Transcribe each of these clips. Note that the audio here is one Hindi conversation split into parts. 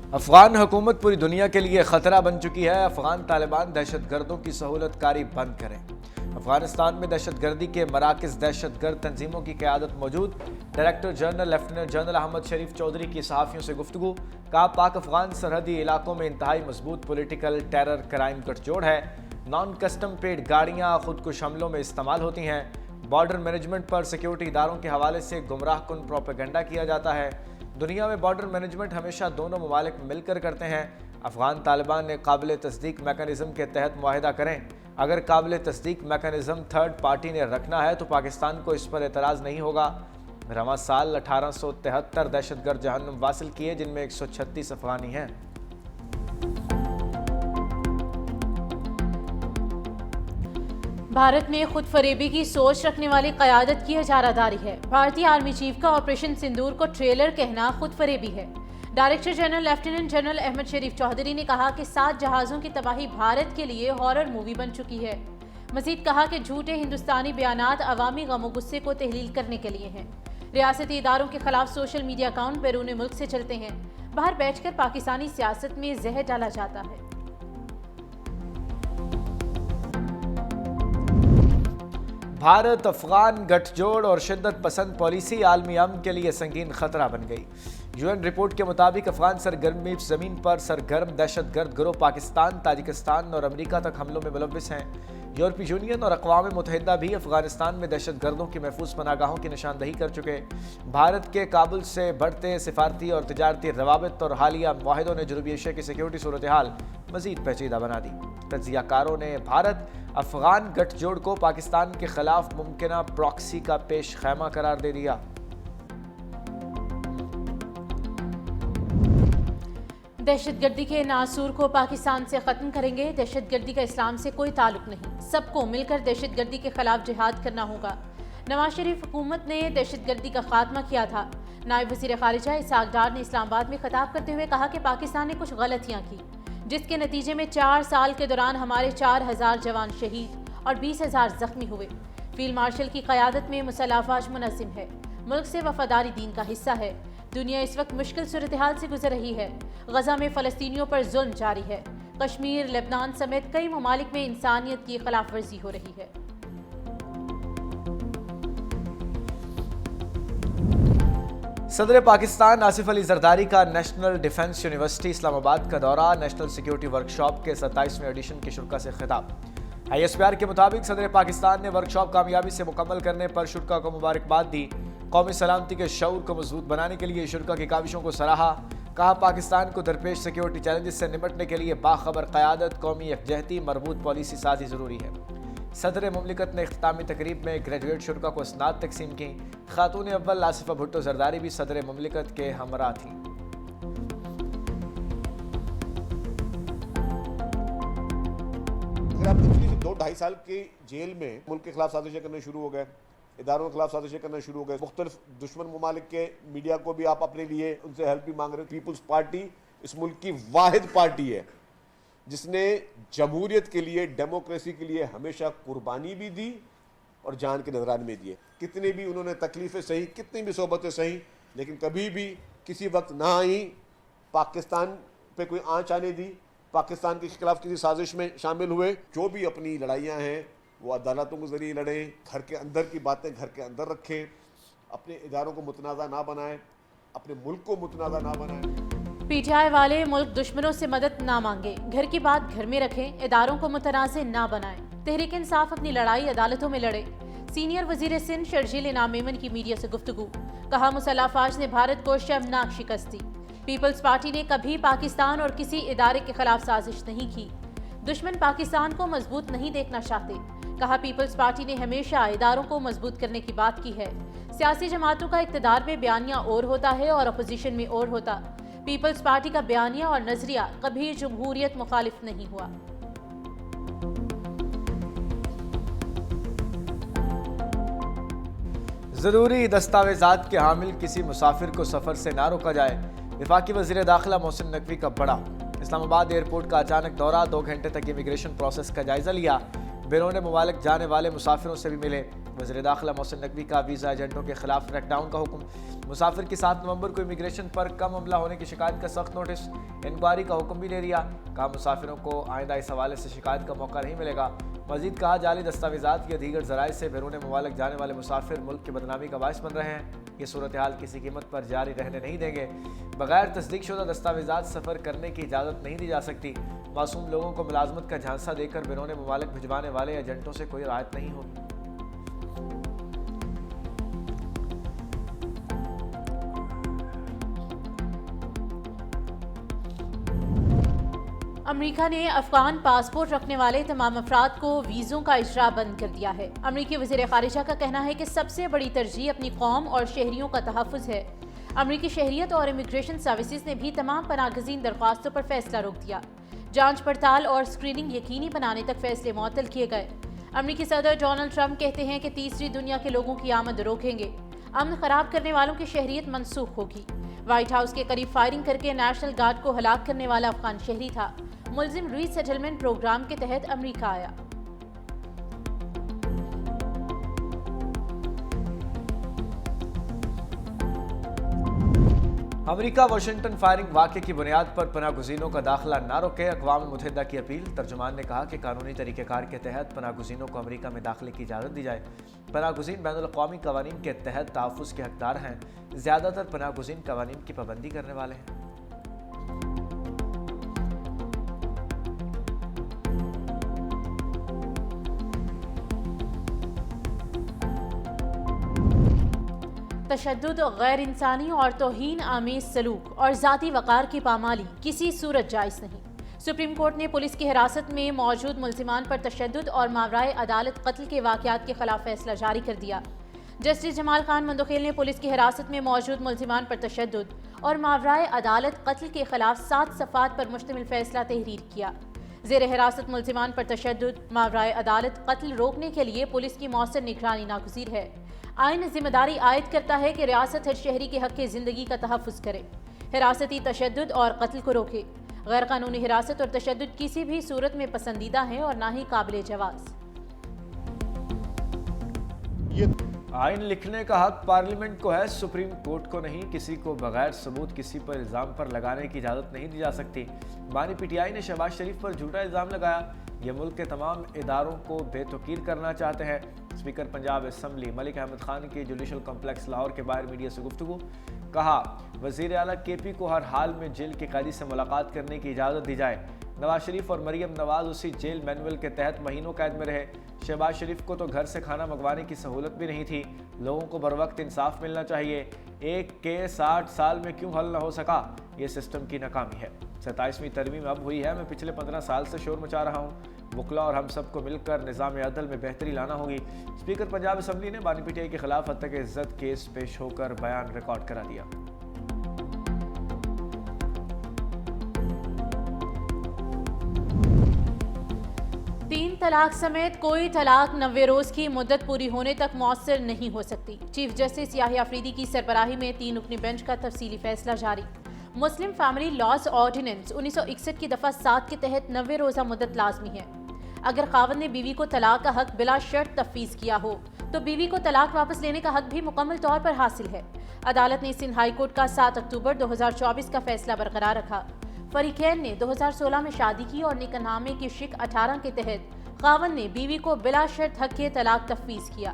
अफगान हुकूमत पूरी दुनिया के लिए खतरा बन चुकी है। अफगान तालिबान दहशतगर्दों की सहूलतकारी बंद करें। अफगानिस्तान में दहशतगर्दी के मराकज दहशतगर्द तंजीमों की क़यादत मौजूद। Director general lieutenant general Ahmed Sharif Chaudhry की सहाफ़ियों से गुफ्तगू। कहा, पाक अफगान सरहदी इलाकों में इंतहाई मजबूत पोलिटिकल टेरर क्राइम गठजोड़ है। नॉन कस्टम पेड गाड़ियाँ खुदकुश हमलों में इस्तेमाल होती हैं। बॉर्डर मैनेजमेंट पर सिक्योरिटी इदारों के हवाले से गुमराह कुन प्रोपेगेंडा किया जाता है। दुनिया में बॉर्डर मैनेजमेंट हमेशा दोनों ममालिक मिलकर करते हैं। अफगान तालिबान ने काबिल तस्दीक मैकेनिज़्म के तहत मुआहिदा करें। अगर काबिल तस्दीक मैकेनिज़्म थर्ड पार्टी ने रखना है तो पाकिस्तान को इस पर एतराज़ नहीं होगा। रवा साल 1873 दहशतगर्द जहन्नुम वासिल किए, जिनमें 136 अफगानी हैं। भारत में खुद फरेबी की सोच रखने वाली क़यादत की इजारादारी है। भारतीय आर्मी चीफ का ऑपरेशन सिंदूर को ट्रेलर कहना खुद फरेबी है। Director general lieutenant general Ahmed Sharif Chaudhry ने कहा कि 7 जहाज़ों की तबाही भारत के लिए हॉरर मूवी बन चुकी है। मजीद कहा कि झूठे हिंदुस्तानी बयानात अवामी गमो गुस्से को तहलील करने के लिए हैं। रियासती इदारों के खिलाफ सोशल मीडिया अकाउंट बैरून मुल्क से चलते हैं। बाहर बैठकर पाकिस्तानी सियासत में जहर डाला जाता है। भारत अफगान गठजोड़ और शिद्दत पसंद पॉलिसी आलमी अमन के लिए संगीन खतरा बन गई। यूएन रिपोर्ट के मुताबिक अफगान सरगर्मी ज़मीन पर सरगर्म दहशतगर्द गिरोह पाकिस्तान, ताजिकिस्तान और अमेरिका तक हमलों में मुलव्विस हैं। यूरोपीय यूनियन और अक़वाम मुत्तहिदा भी अफगानिस्तान में दहशतगर्दों की महफूज पनागाहों की निशानदही कर चुके। भारत के काबुल से बढ़ते सिफारती और तिजारती रवाबित और हालिया मुआहिदों ने जनूबी एशिया की सिक्योरिटी सूरत हाल मजीद पेचीदा बना दी। तज्ज़ियाकारों ने भारत अफगान गठजोड़ को पाकिस्तान के खिलाफ मुमकिना प्रॉक्सी का पेश खैमा करार दे दिया। दहशतगर्दी के नासूर को पाकिस्तान से ख़त्म करेंगे। दहशतगर्दी का इस्लाम से कोई ताल्लुक नहीं। सबको मिलकर दहशतगर्दी के खिलाफ जिहाद करना होगा। नवाज शरीफ हुकूमत ने दहशतगर्दी का खात्मा किया था। नायब वज़ीर ख़ारिजा इसाक डार ने इस्लामाबाद में खिताब करते हुए कहा कि पाकिस्तान ने कुछ गलतियाँ की, जिसके नतीजे में 4 साल के दौरान हमारे 4000 जवान शहीद और 20,000 जख्मी हुए। फील्ड मार्शल की क़यादत में मुसल्लह अफ़वाज मुनज़्ज़म है। मुल्क से वफादारी दीन का हिस्सा है। दुनिया इस वक्त मुश्किल सूरत हाल से गुजर रही है। गजा में फ़लस्तीनियों पर जुल्म जारी है। कश्मीर, लेबनान समेत कई ममालिक में इंसानियत की खिलाफ वर्जी हो रही है। सदर पाकिस्तान आसिफ अली जरदारी का नेशनल डिफेंस यूनिवर्सिटी इस्लामाबाद का दौरा। नेशनल सिक्योरिटी वर्कशॉप के 27वें एडिशन की शुरा से खिताब। ISPR के मुताबिक सदर पाकिस्तान ने वर्कशॉप कामयाबी से मुकम्मल करने पर शुरा को मुबारकबाद दी। कौमी सलामती के शऊर को मजबूत बनाने के लिए शुरा की काविशों को सराहा। कहा, पाकिस्तान को दरपेश सिक्योरिटी चैलेंजेस से निपटने के लिए बाखबर क़यादत, कौमी यकजहती, मरबूत पॉलिसी साजी ज़रूरी है। सदर मुमलिकत ने इख्तितामी तकरीब में ग्रेजुएट शुरा को स्नात तकसीम की। खातून अव्वल आसिफा भुट्टो जरदारी भी सदर मुमलिकत के हमरा थी। आप पिछली 2-2.5 साल की जेल में मुल्क के खिलाफ साजिशें करने शुरू हो गए, इदारों के खिलाफ साजिशें करना शुरू हो गए। मुख्तलिफ दुश्मन ममालिक के मीडिया को भी आप अपने लिए उनसे हेल्प भी मांग रहे हो। पीपल्स पार्टी इस मुल्क की वाहिद पार्टी है जिसने जमहूरियत के लिए, डेमोक्रेसी के लिए हमेशा कुर्बानी भी दी और जान के नजराने में दिए। कितनी भी उन्होंने तकलीफें सही, कितनी भी सोबतें सही, लेकिन कभी भी किसी वक्त ना ही पाकिस्तान पे कोई आंच आने दी, पाकिस्तान के खिलाफ किसी साजिश में शामिल हुए। जो भी अपनी लड़ाइयाँ हैं वो अदालतों के जरिए लड़ें, घर के अंदर की बातें घर के अंदर रखें, अपने इदारों को मुतनाज़ा ना बनाएं, अपने मुल्क को मुतनाज़ा ना बनाएं। PTI वाले मुल्क दुश्मनों से मदद ना मांगे, घर की बात घर में रखें, इदारों को मुतनाज़ ना बनाएं। तहरीक इंसाफ अपनी लड़ाई अदालतों में लड़े। सीनियर वजीर सिंध शर्जील इनाम मेमन की मीडिया से गुफ्तगू। कहा, मुसल्लह अफ़वाज ने भारत को शर्मनाक शिकस्त दी। पीपल्स पार्टी ने कभी पाकिस्तान और किसी इदारे के खिलाफ साजिश नहीं की। दुश्मन पाकिस्तान को मजबूत नहीं देखना चाहते। कहा, पीपल्स पार्टी ने हमेशा इदारों को मजबूत करने की बात की है। सियासी जमातों का इक़्तिदार में बयानिया और होता है और अपोजिशन में और होता। पीपल्स पार्टी का बयानिया और नजरिया कभी जमहूरियत मुखालिफ नहीं हुआ। ज़रूरी दस्तावेजात के हामिल किसी मुसाफिर को सफ़र से ना रोका जाए। वफाकी वज़ीर दाखिला मोहसिन नकवी का बड़ा। इस्लामाबाद एयरपोर्ट का अचानक दौरा। 2 घंटे तक इमिग्रेशन प्रोसेस का जायजा लिया। बैरून मुमालिक जाने वाले मुसाफिरों से भी मिले। वज़ीर दाखिला मोहसिन नकवी का वीज़ा एजेंटों के खिलाफ क्रैकडाउन का हुक्म। मुसाफिर की 7 नवंबर को इमिग्रेशन पर कम हमला होने की शिकायत का सख्त नोटिस। इंक्वायरी का हुक्म भी दे दिया। कहा मुसाफिरों को आइंदा इस हवाले से शिकायत का मौका नहीं मिलेगा। मजीद कहा जाली दस्तावेजात या दीगर जराए से बैरून मुमालिक जाने वाले मुसाफिर मुल्क की बदनामी का बायस बन रहे हैं। ये सूरत हाल किसी कीमत पर जारी रहने नहीं देंगे। बगैर तस्दीक शुदा दस्तावेजात सफ़र करने की इजाज़त नहीं दी जा सकती। मासूम लोगों को मुलाजमत का झांसा देकर बैरून मुमालिक भिजवाने वाले एजेंटों से कोई राहत नहीं होगी। अमेरिका ने अफगान पासपोर्ट रखने वाले तमाम अफराद को वीज़ों का इजरा बंद कर दिया है। अमेरिकी वज़ीर ख़ारिजा का कहना है कि सबसे बड़ी तरजीह अपनी कौम और शहरियों का तहफ़्फ़ुज़ है। अमेरिकी शहरियत और इमिग्रेशन सर्विसेज ने भी तमाम पनाहगज़ीन दरख्वास्तों पर फैसला रोक दिया। जांच पड़ताल और स्क्रीनिंग यकीनी बनाने तक फैसले मुअत्तल किए गए। अमेरिकी सदर डोनाल्ड ट्रंप कहते हैं कि तीसरी दुनिया के लोगों की आमद रोकेंगे। अमन खराब करने वालों की शहरियत मनसूख होगी। व्हाइट हाउस के करीब फायरिंग करके नेशनल गार्ड को हलाक करने वाला अफगान शहरी था। मुल्जिम रीसेटलमेंट प्रोग्राम के तहत अमेरिका आया। अमेरिका वाशिंगटन फायरिंग वाक़े की बुनियाद पर पनाहगज़ीनों का दाखिला न रोके। अक़वाम मुत्तहिदा की अपील। तर्जुमान ने कहा कि कानूनी तरीक़ेकार के तहत पनाहगज़ीनों को अमेरिका में दाखिले की इजाज़त दी जाए। पनाहगज़ीन बैनुल-अक़वामी क़वानीन के तहत तहफ़्फ़ुज़ के हक़दार हैं। ज़्यादातर पनाहगज़ीन क़वानीन की पाबंदी करने वाले हैं। तशद्दुद, गैर इंसानी और तौहीन आमेज सलूक और ज़ाती वक़ार की पामाली किसी सूरत जायज़ नहीं। सुप्रीम कोर्ट ने पुलिस की हिरासत में मौजूद मुल्ज़िमान पर तशद्दुद और मावराए अदालत कत्ल के वाक़यात के खिलाफ फैसला जारी कर दिया। जस्टिस जमाल खान मंदोखेल ने पुलिस की हिरासत में मौजूद मुल्ज़िमान पर तशद्दुद और मावराए अदालत कत्ल के खिलाफ 7 सफ़ात पर मुश्तमिल फैसला तहरीर किया। ज़ेर हिरासत मुल्ज़िमान पर तशद्दुद, मावराए अदालत कत्ल रोकने के लिए पुलिस की मौसर निगरानी नागुज़ीर है। आइन जिम्मेदारी आयद करता है कि रियासत हर शहरी के हक़ की ज़िंदगी का तहफ़्फ़ुज़ करे, हिरासती तशद्दुद और कत्ल को रोके। गैर कानूनी हिरासत और तशद्दुद किसी भी सूरत में पसंदीदा है और ना ही काबिल जवाज़। आइन लिखने का हक पार्लियामेंट को है, सुप्रीम कोर्ट को नहीं। किसी को बगैर सबूत किसी पर इल्ज़ाम पर लगाने की इजाज़त नहीं दी जा सकती। बानी पीटीआई ने शहबाज शरीफ पर झूठा इल्ज़ाम लगाया। ये मुल्क के तमाम इदारों को बेतुकीर करना चाहते हैं। स्पीकर पंजाब असम्बली मलिक अहमद खान की जुडिशल कॉम्प्लेक्स लाहौर के बाहर मीडिया से गुफ्तगू। कहा, वज़ीर आला केपी को हर हाल में जेल के कैदी से मुलाकात करने की इजाज़त दी जाए। नवाज शरीफ और मरियम नवाज उसी जेल मैनुअल के तहत महीनों कैद में रहे। शहबाज शरीफ को तो घर से खाना मंगवाने की सहूलत भी नहीं थी। लोगों को बर वक्त इंसाफ मिलना चाहिए। एक के 60 साल में क्यों हल न हो सका? ये सिस्टम की नाकामी है। 27वीं तरमीम अब हुई है। मैं पिछले 15 साल से शोर मचा रहा हूँ। वकला और हम सबको मिलकर निज़ाम अदल में बेहतरी लाना होगी। स्पीकर पंजाब असम्बली ने बानी पीटीआई के खिलाफ हत्या के इज्जत केस पेश होकर बयान रिकॉर्ड करा दिया। तीन तलाक समेत कोई तलाक 90 रोज़ की मुद्दत पूरी होने तक मौसर नहीं हो सकती। चीफ जस्टिस याहिया अफरीदी की सरबराही में 3 रुकनी बेंच का तफसीली फैसला जारी। मुस्लिम फैमिली लॉज ऑर्डिनेंस 1961 की दफ़ा 7 के तहत 90 रोज़ा मुद्दत लाजमी है। अगर खावंद ने बीवी को तलाक का हक बिला शर्त तफवीज़ किया हो तो बीवी को तलाक वापस लेने का हक भी मुकम्मल तौर पर हासिल है। अदालत ने सिंध हाई कोर्ट का 7 अक्टूबर 2024 का फैसला बरकरार रखा। फरीकैन ने 2016 में शादी की और निकाहनामे की शिक 18 के तहत खावंद ने बीवी को बिला शर्त हक के तलाक तफवीज़ किया।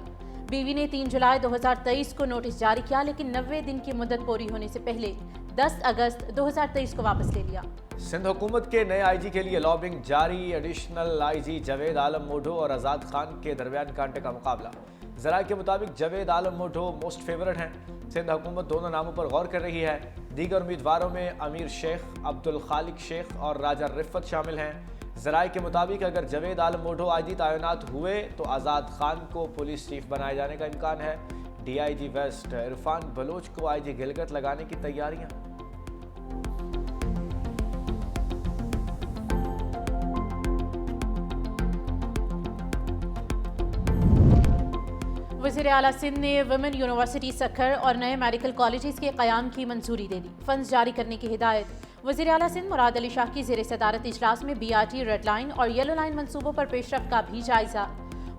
बीवी ने 3 जुलाई 2023 को नोटिस जारी किया, लेकिन 90 दिन की मुद्दत पूरी होने से पहले 10 अगस्त 2023 को वापस ले लिया। सिंध हुकूमत के नए आईजी के लिए लॉबिंग जारी। एडिशनल आईजी जावेद आलम मोढो और आज़ाद खान के दरमियान कांटे का मुकाबला। ज़राए के मुताबिक जावेद आलम मोढो मोस्ट फेवरेट हैं। सिंध हुकूमत दोनों नामों पर गौर कर रही है। दीगर उम्मीदवारों में अमीर शेख, अब्दुल खालिक शेख और राजा रिफ़त शामिल हैं। ज़राए के मुताबिक अगर जावेद आलम मोढो आईजी तैनात हुए तो आज़ाद खान को पुलिस चीफ बनाए जाने का इम्कान है। डीआईजी वेस्ट इरफान बलोच को आईजी गिलगित लगाने की तैयारियां। वज़ीर आला सिंध ने वुमेन यूनिवर्सिटी सक्खर और नए मेडिकल कॉलेजेस के क़याम की मंजूरी दे दी। फंड्स जारी करने की हिदायत। वज़ीर आला सिंध मुराद अली शाह की ज़ेर सदारत इजलास में BRT रेड लाइन और येलो लाइन मंसूबों पर पेशरफ्त का भी जायजा।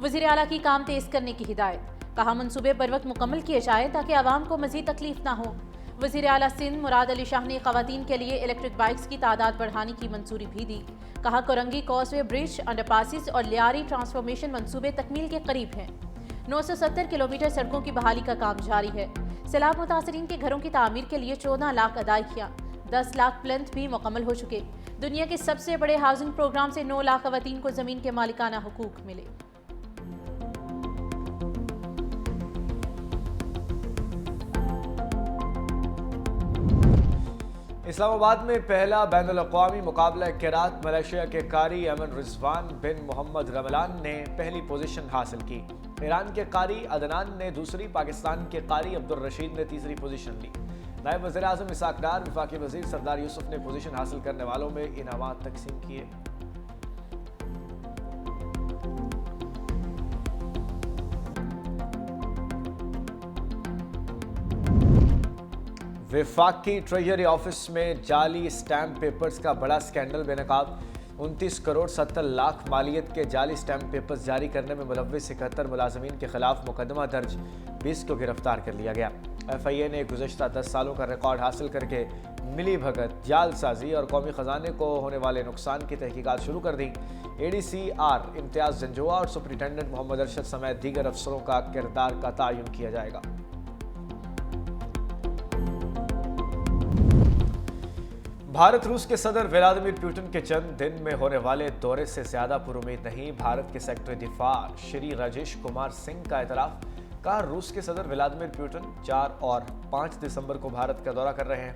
वज़ीर आला की काम तेज़ करने की हिदायत। कहा मंसूबे बर वक्त मुकम्मल किए जाए ताकि आवाम को मजीद तकलीफ ना हो। वज़ीर आला सिंध मुराद अली शाह ने ख़वातीन के लिए इलेक्ट्रिक बाइक्स की तादाद बढ़ाने की मंजूरी भी दी। कहा कोरंगी कॉजवे ब्रिज, अंडरपासिस और लियारी ट्रांसफॉर्मेशन मंसूबे तकमील के करीब हैं। 970 किलोमीटर सड़कों की बहाली का काम जारी है। सैलाब मुतासरीन के घरों की तामीर के लिए 14 लाख अदायगियाँ, 10 लाख प्लंथ भी मुकम्मल हो चुके। दुनिया के सबसे बड़े हाउसिंग प्रोग्राम से 9 लाख ख़वातीन को ज़मीन के मालिकाना हुकूक मिले। इस्लामाबाद में पहला बैनुल-अक़वामी मुकाबला किरात मलेशिया के कारी अमन रिजवान बिन मोहम्मद रमलान ने पहली पोजीशन हासिल की। ईरान के कारी अदनान ने दूसरी, पाकिस्तान के कारी अब्दुल रशीद ने तीसरी पोजीशन ली। नायब वज़ीर आज़म इसाक डार, वफाकी वज़ीर सरदार यूसुफ ने पोजीशन हासिल करने वालों में इनामात तकसीम किए। वफाकी ट्रेजरी ऑफिस में जाली स्टैम्प पेपर्स का बड़ा स्कैंडल बेनकाब। 29 करोड़ 70 लाख मालियत के जाली स्टैम्प पेपर्स जारी करने में मुलव्विस 71 मुलाजमीन के खिलाफ मुकदमा दर्ज, 20 को गिरफ्तार कर लिया गया। FIA ने गुज़श्ता 10 सालों का रिकॉर्ड हासिल करके मिली भगत, जालसाजी और कौमी ख़जाने को होने वाले नुकसान की तहकीकात शुरू कर दी। ADCR इम्तियाज़ जंजुआ और सुपरिटेंडेंट मोहम्मद अरशद समेत दीगर अफसरों का किरदार का तयन किया जाएगा। भारत रूस के सदर व्लादिमीर पुतिन के चंद दिन में होने वाले दौरे से ज्यादा पुरुमीद नहीं। भारत के सेक्रेटरी दिफा श्री राजेश कुमार सिंह का एतराफ़। कहा रूस के सदर व्लादिमीर पुतिन 4 और 5 दिसंबर को भारत का दौरा कर रहे हैं।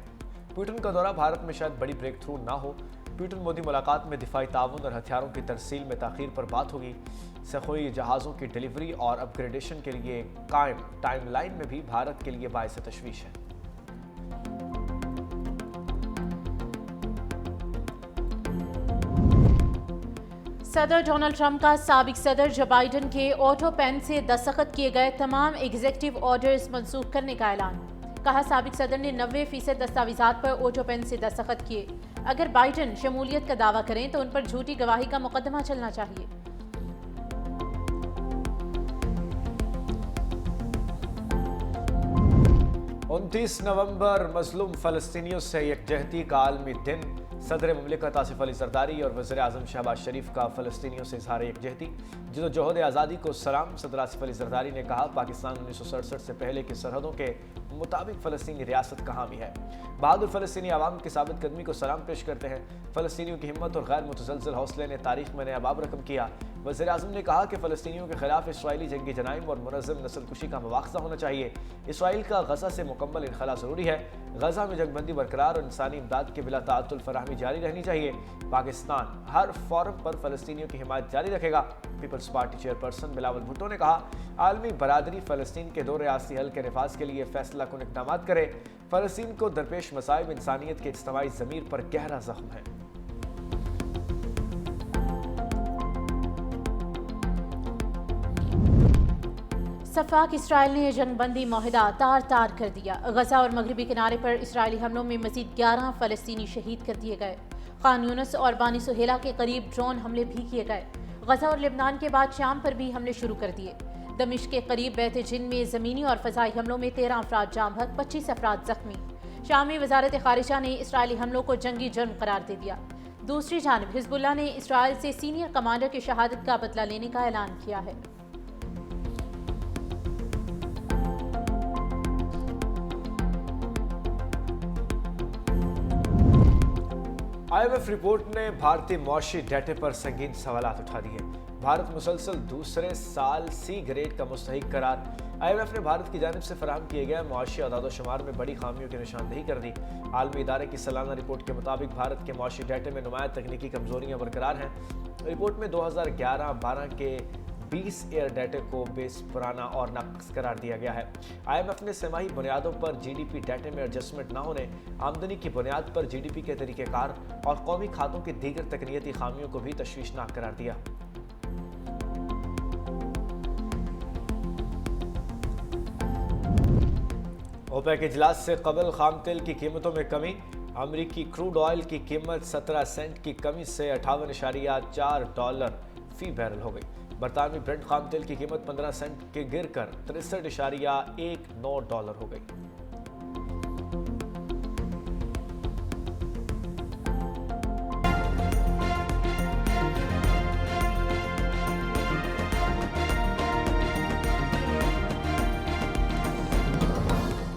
पुतिन का दौरा भारत में शायद बड़ी ब्रेक थ्रू ना हो। पुतिन मोदी मुलाकात में दिफाई ताउन और हथियारों की तरसील में ताख़ीर पर बात होगी। सखोई जहाज़ों की डिलीवरी और अपग्रेडेशन के लिए कायम टाइमलाइन में भी भारत के लिए बाइस तशवीश है। सदर डोनाल्ड ट्रंप का साबिक सदर जो बाइडन के ऑटो पेन से दस्तखत किए गए तमाम एग्जीक्यूटिव ऑर्डर्स मंसूख करने का ऐलान। कहा साबिक सदर ने 90% दस्तावेजात पर ऑटो पेन से दस्तखत किए। अगर बाइडन शमूलियत का दावा करें तो उन पर झूठी गवाही का मुकदमा चलना चाहिए। उनतीस नवंबर मजलूम फ़लस्तीनियों से यकजहती का आलमी दिन। सदर मुमलिकत आसिफ अली जरदारी और वज़ीर आज़म शहबाज शरीफ का फ़लस्तीनियों से इज़हार यकजहती। जदोजहद आज़ादी को सलाम। सदर आसिफ अली जरदारी ने कहा पाकिस्तान 1967 से पहले की सरहदों के मुताबिक फ़लस्तीनी रियासत कहाँ भी है। बहादुर फ़लस्तीनी आवाम की साबित कदमी को सलाम पेश करते हैं। फ़लस्तीनियों की हिम्मत और गैर मुतज़लज़ल हौसले ने तारीख में नया बाब रकम किया। वज़ीर आज़म ने कहा कि फ़लस्तीनियों के खिलाफ इसराइली जंगी जनाइम और मुनज़्ज़म नस्लकुशी का मुआख़ज़ा होना चाहिए। इसराइल का गज़ा से मुकम्मल इनखला ज़रूरी है। गज़ा में जंगबंदी बरकरार और इंसानी इमदाद के बिला ताअत्तुल फराहमी जारी रहनी चाहिए। पाकिस्तान हर फोरम पर फ़लस्तीनियों की हिमायत जारी रखेगा। पीपल्स पार्टी चेयरपर्सन बिलावल भुट्टो ने कहा आलमी बरादरी फ़लस्तीन के 2 रियासती हल के नफाज के लिए फैसला कुन इक़दामात करे। फ़लस्तीन को दरपेश मसाइब इंसानियत के इज्तिमाई ज़मीर पर गहरा ज़ख्म है। सफ़ाक इसराइल ने जंगबंदी माहिदा तार तार कर दिया। गजा और मगरबी किनारे पर इसराइली हमलों में मजीद 11 फ़लस्तीनी शहीद कर दिए गए। खान यूनिस और बानी सुहेला के करीब ड्रोन हमले भी किए गए। गजा और लेबनान के बाद शाम पर भी हमले शुरू कर दिए। दमिश्क के करीब बैत जिन में ज़मीनी और फ़ज़ाई हमलों में 13 अफराद जाम हक, 25 अफराद जख्मी। शामी वज़ारत ख़ारिजा ने इसराइली हमलों को जंगी जुर्म करार दे दिया। दूसरी जानब हिज़्बुल्लाह ने इसराइल से सीनियर कमांडर की शहादत का बदला लेने का ऐलान किया है। IMF रिपोर्ट ने भारतीय मौशी डेटे पर संगीन सवालात उठा दिए। भारत मुसलसल दूसरे साल C ग्रेड का मुस्तहिक करार। IMF ने भारत की जानिब से फराहम किए गए मुआशी अदाद-ओ-शुमार में बड़ी खामियों की निशानदेही कर दी। आलमी इदारे की सालाना रिपोर्ट के मुताबिक भारत के मुआशी डेटे में नुमायां तकनीकी कमजोरियां बरकरार हैं। रिपोर्ट में 2011-12 के 20 एयर डेटे को बेस पुराना और नाक़िस करार दिया गया है। IMF ने सेमाही बुनियादों पर GDP डेटे में एडजस्टमेंट न होने, आमदनी की बुनियाद पर GDP के तरीक़ेकार और कौमी खातों की दीगर तकनीकी खामियों को भी तशवीशनाक करार दिया। ओपेक इजलास से कबल खाम तेल की कीमतों में कमी। अमरीकी क्रूड ऑयल की कीमत 17 सेंट की कमी से $58.4 फी बैरल हो गई। बरतानवी ब्रेंट खाम तेल की कीमत 15 सेंट के गिर कर $63.19 हो गई।